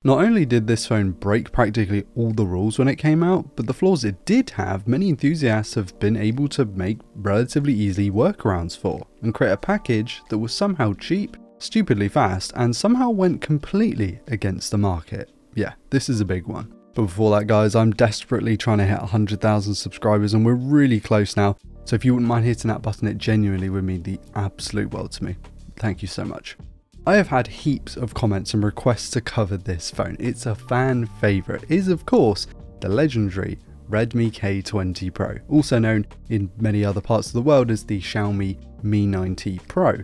Not only did this phone break practically all the rules when it came out, but the flaws it did have, many enthusiasts have been able to make relatively easy workarounds for, and create a package that was somehow cheap, stupidly fast, and somehow went completely against the market. Yeah, this is a big one. But before that, guys, I'm desperately trying to hit 100,000 subscribers, and we're really close now, so if you wouldn't mind hitting that button, it genuinely would mean the absolute world to me. Thank you so much. I have had heaps of comments and requests to cover this phone. It's a fan favourite. It is, of course, the legendary Redmi K20 Pro, also known in many other parts of the world as the Xiaomi Mi 90 Pro.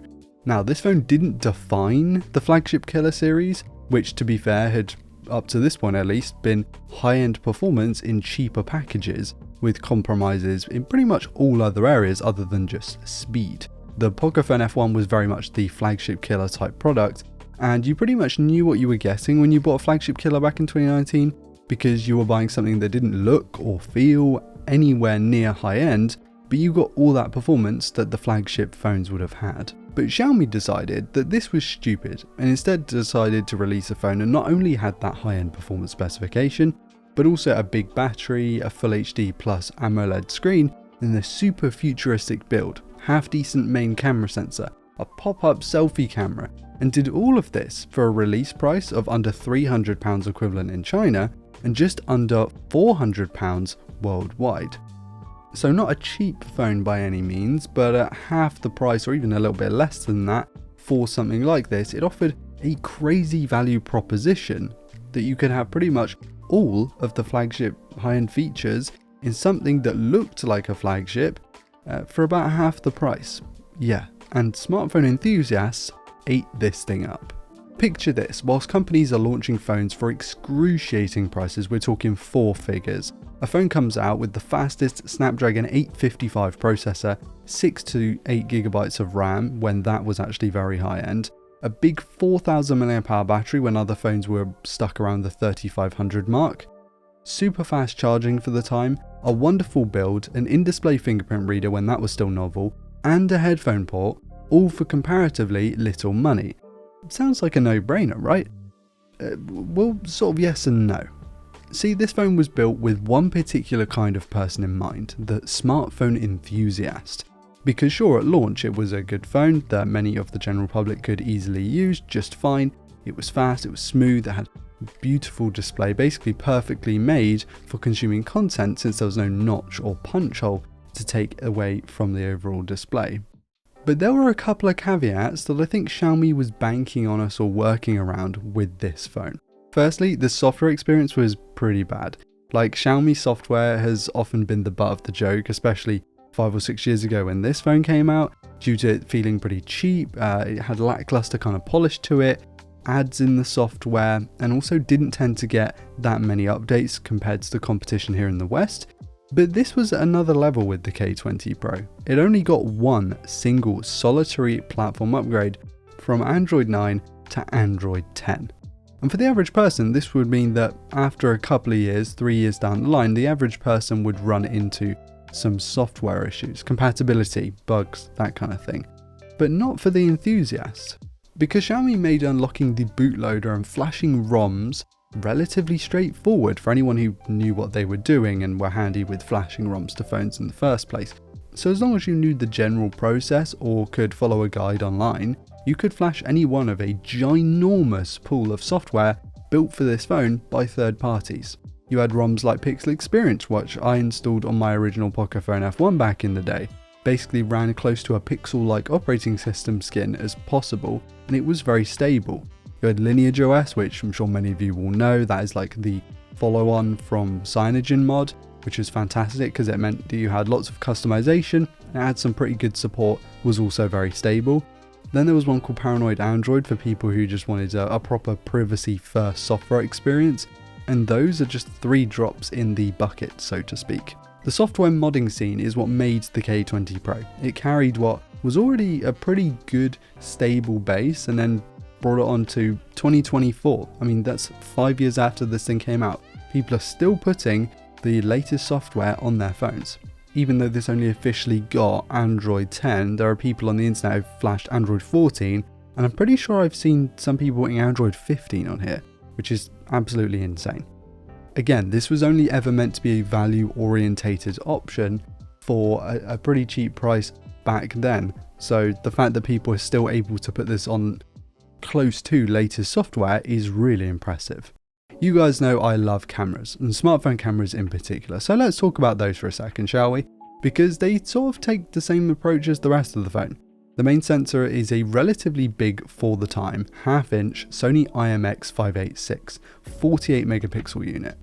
Now, this phone didn't define the flagship killer series, which, to be fair, had, up to this point at least, been high-end performance in cheaper packages, with compromises in pretty much all other areas other than just speed. The Pocophone F1 was very much the flagship killer type product, and you pretty much knew what you were getting when you bought a flagship killer back in 2019, because you were buying something that didn't look or feel anywhere near high end, but you got all that performance that the flagship phones would have had. But Xiaomi decided that this was stupid, and instead decided to release a phone that not only had that high end performance specification, but also a big battery, a Full HD plus AMOLED screen, and a super futuristic build. Half decent main camera sensor, a pop-up selfie camera, and did all of this for a release price of under £300 equivalent in China and just under £400 worldwide. So not a cheap phone by any means, but at half the price or even a little bit less than that for something like this, it offered a crazy value proposition that you could have pretty much all of the flagship high-end features in something that looked like a flagship for about half the price. Yeah, and smartphone enthusiasts ate this thing up. Picture this, whilst companies are launching phones for excruciating prices, we're talking 4 figures, a phone comes out with the fastest Snapdragon 855 processor, 6 to 8 gigabytes of RAM when that was actually very high end, a big 4000 mAh battery when other phones were stuck around the 3500 mark, super fast charging for the time, a wonderful build, an in-display fingerprint reader when that was still novel, and a headphone port, all for comparatively little money. Sounds like a no-brainer, right? Well, sort of yes and no. See, this phone was built with one particular kind of person in mind, the smartphone enthusiast. Because sure, at launch it was a good phone that many of the general public could easily use just fine. It was fast, it was smooth, it had beautiful display, basically perfectly made for consuming content since there was no notch or punch hole to take away from the overall display. But there were a couple of caveats that I think Xiaomi was banking on us or working around with this phone. Firstly, the software experience was pretty bad. Like, Xiaomi software has often been the butt of the joke, especially 5 or 6 years ago when this phone came out, due to it feeling pretty cheap. It had lackluster kind of polish to it, ads in the software, and also didn't tend to get that many updates compared to the competition here in the West. But this was another level with the K20 Pro. It only got one single solitary platform upgrade from Android 9 to Android 10. And for the average person, this would mean that after a couple of years, 3 years down the line, the average person would run into some software issues, compatibility, bugs, that kind of thing. But not for the enthusiast. Because Xiaomi made unlocking the bootloader and flashing ROMs relatively straightforward for anyone who knew what they were doing and were handy with flashing ROMs to phones in the first place. So as long as you knew the general process or could follow a guide online, you could flash any one of a ginormous pool of software built for this phone by third parties. You had ROMs like Pixel Experience, which I installed on my original Pocophone F1 back in the day. Basically ran close to a Pixel-like operating system skin as possible, and it was very stable. You had Lineage OS, which I'm sure many of you will know, that is like the follow-on from CyanogenMod, which was fantastic because it meant that you had lots of customization, and it had some pretty good support, was also very stable. Then there was one called Paranoid Android for people who just wanted a proper privacy-first software experience, and those are just 3 drops in the bucket, so to speak. The software modding scene is what made the K20 Pro. It carried what was already a pretty good, stable base and then brought it on to 2024. I mean, that's 5 years after this thing came out. People are still putting the latest software on their phones. Even though this only officially got Android 10, there are people on the internet who've flashed Android 14, and I'm pretty sure I've seen some people putting Android 15 on here, which is absolutely insane. Again, this was only ever meant to be a value-orientated option for a pretty cheap price back then. So the fact that people are still able to put this on close to latest software is really impressive. You guys know I love cameras, and smartphone cameras in particular, so let's talk about those for a second, shall we? Because they sort of take the same approach as the rest of the phone. The main sensor is a relatively big, for the time, half-inch Sony IMX586 48 megapixel unit.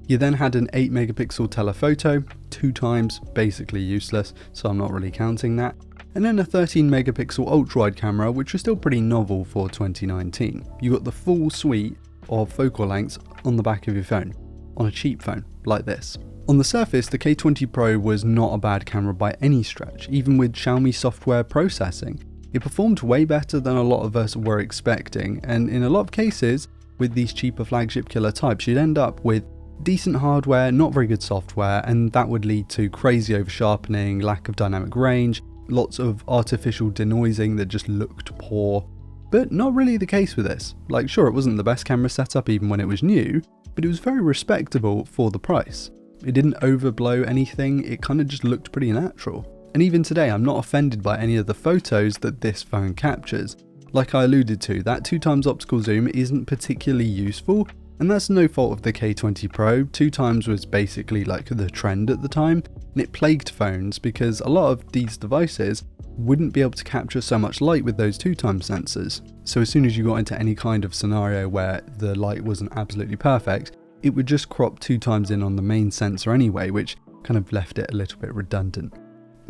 You then had an 8 megapixel telephoto, 2 times, basically useless, so I'm not really counting that, and then a 13 megapixel ultra-wide camera, which was still pretty novel for 2019. You got the full suite of focal lengths on the back of your phone, on a cheap phone like this. On the surface, the K20 Pro was not a bad camera by any stretch, even with Xiaomi software processing. It performed way better than a lot of us were expecting, and in a lot of cases, with these cheaper flagship killer types, you'd end up with decent hardware, not very good software, and that would lead to crazy over-sharpening, lack of dynamic range, lots of artificial denoising that just looked poor. But not really the case with this. Like, sure, it wasn't the best camera setup even when it was new, but it was very respectable for the price. It didn't overblow anything, it kind of just looked pretty natural. And even today, I'm not offended by any of the photos that this phone captures. Like I alluded to, that 2x optical zoom isn't particularly useful, and that's no fault of the K20 Pro. 2x was basically like the trend at the time, and it plagued phones because a lot of these devices wouldn't be able to capture so much light with those 2x sensors. So as soon as you got into any kind of scenario where the light wasn't absolutely perfect, it would just crop 2x in on the main sensor anyway, which kind of left it a little bit redundant.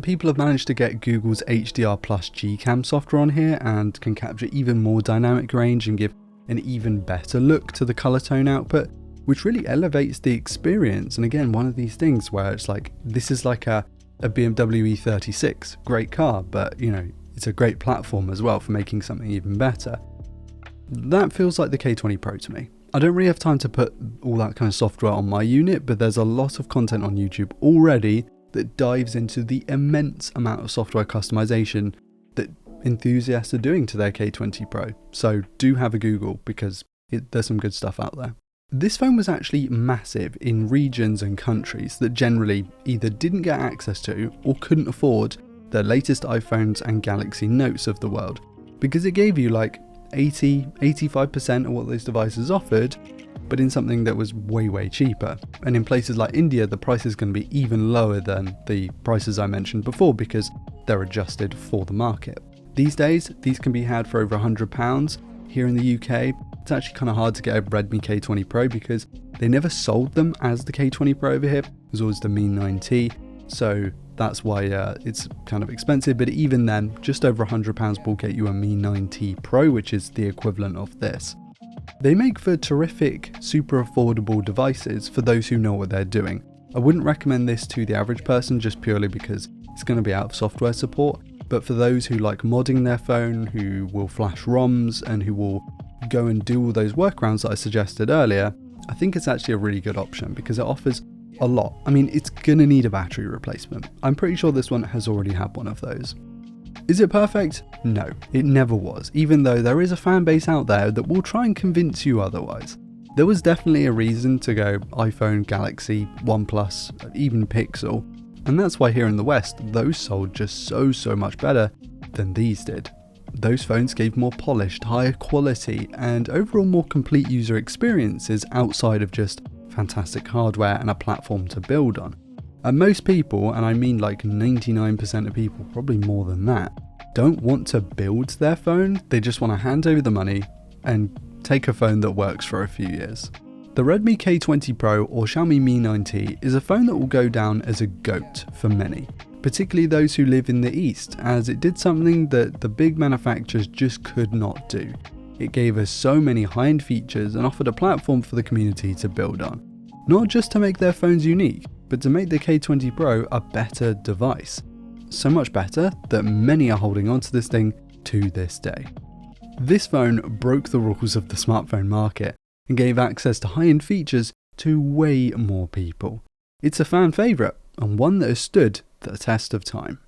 People have managed to get Google's HDR Plus Gcam software on here and can capture even more dynamic range and give an even better look to the color tone output, which really elevates the experience. And again, one of these things where it's like, this is like a BMW E36, great car, but you know, it's a great platform as well for making something even better. That feels like the K20 Pro to me. I don't really have time to put all that kind of software on my unit, but there's a lot of content on YouTube already that dives into the immense amount of software customization that enthusiasts are doing to their K20 Pro. So do have a Google because there's some good stuff out there. This phone was actually massive in regions and countries that generally either didn't get access to or couldn't afford the latest iPhones and Galaxy Notes of the world, because it gave you like 80-85% of what those devices offered, but in something that was way cheaper. And in places like India, the price is going to be even lower than the prices I mentioned before because they're adjusted for the market. These days, these can be had for over £100. Here in the UK, it's actually kind of hard to get a Redmi K20 Pro because they never sold them as the K20 Pro over here. It was always the Mi 9T, so that's why it's kind of expensive, but even then, just over £100 will get you a Mi 9T Pro, which is the equivalent of this. They make for terrific, super affordable devices for those who know what they're doing. I wouldn't recommend this to the average person just purely because it's going to be out of software support, but for those who like modding their phone, who will flash ROMs, and who will go and do all those workarounds that I suggested earlier, I think it's actually a really good option because it offers a lot. I mean, it's gonna need a battery replacement. I'm pretty sure this one has already had one of those. Is it perfect? No, it never was, even though there is a fan base out there that will try and convince you otherwise. There was definitely a reason to go iPhone, Galaxy, OnePlus, even Pixel, and that's why here in the West, those sold just so much better than these did. Those phones gave more polished, higher quality, and overall more complete user experiences outside of just fantastic hardware and a platform to build on. And most people, and I mean like 99% of people, probably more than that, don't want to build their phone, they just want to hand over the money and take a phone that works for a few years. The Redmi K20 Pro or Xiaomi Mi 9T is a phone that will go down as a GOAT for many, particularly those who live in the East, as it did something that the big manufacturers just could not do. It gave us so many high-end features and offered a platform for the community to build on. Not just to make their phones unique, but to make the K20 Pro a better device. So much better that many are holding on to this thing to this day. This phone broke the rules of the smartphone market and gave access to high-end features to way more people. It's a fan favourite and one that has stood the test of time.